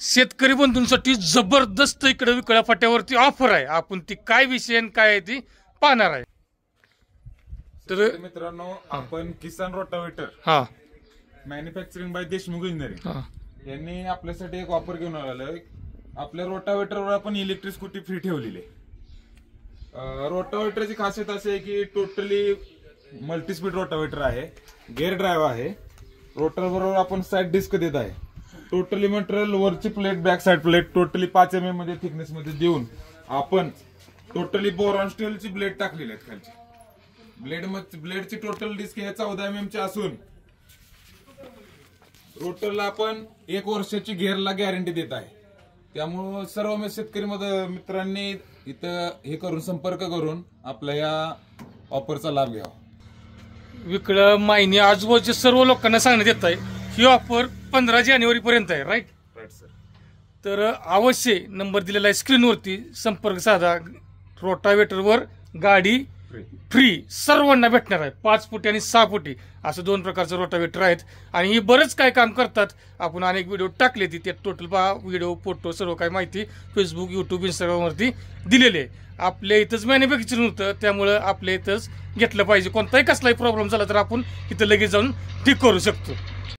शेतकरी बंधूंसाठी जबरदस्त इकडे विकळ्या फाट्यावरती ऑफर आहे. आपण ती काय विषय आणि काय आहे ती पाहणार आहे. तर मित्रांनो, आपण किसान रोटावेटर हा मॅन्युफॅक्चरिंग बाय देशमुख इंजिनिअरिंग यांनी आपल्यासाठी एक ऑफर घेऊन आलेलं. आपल्या रोटावेटरवर आपण इलेक्ट्रिक स्कूटी फ्री ठेवलेली आहे. रोटावेटरची खासियत अशी आहे की टोटली मल्टीस्पीड रोटावेटर आहे, गिअर ड्राईव्ह आहे. रोटर बरोबर आपण साईड डिस्क देत आहे. टोटली मटेरियल वरची plate, back side plate totally 5 mm मध्ये थिकनेस मध्ये देऊन आपण टोटली बोरॉन स्टीलची ब्लेड टाकलेली आहेत खालची. ब्लेडची टोटल डिस्क हे 14 mm ची असून रोटरला आपण 1 वर्षाची गिअरला गॅरंटी देत आहे. त्यामुळं सर्व शेतकरी मित्रांनी इथं हे करून संपर्क करून आपल्या या ऑफरचा लाभ घ्यावा. विकळ मायनी आजूबाजूच्या सर्व लोकांना सांगण्यात येत आहे ही ऑफर 15 जानेवारी पर्यंत आहे. Right sir. तर अवश्य नंबर दिलेला आहे स्क्रीनवरती, संपर्क साधा. रोटावेटरवर गाडी फ्री सर्वांना भेटणार आहे. 5 फुटी आणि 6 फुटी असं 2 प्रकारचे रोटावेटर आहेत. आणि ही बरंच काय काम करतात. आपण अनेक व्हिडिओ टाकले ती त्यात टोटल व्हिडिओ फोटो सर्व काही माहिती फेसबुक, यूट्यूब, इंस्टाग्रामवरती दिलेली आहे. आपल्या इथंच मॅन्युफॅक्चरिंग होतं, त्यामुळं आपल्या इथंच घेतलं पाहिजे. कोणताही कसलाही प्रॉब्लेम झाला तर आपण इथं लगेच जाऊन ठीक करू शकतो.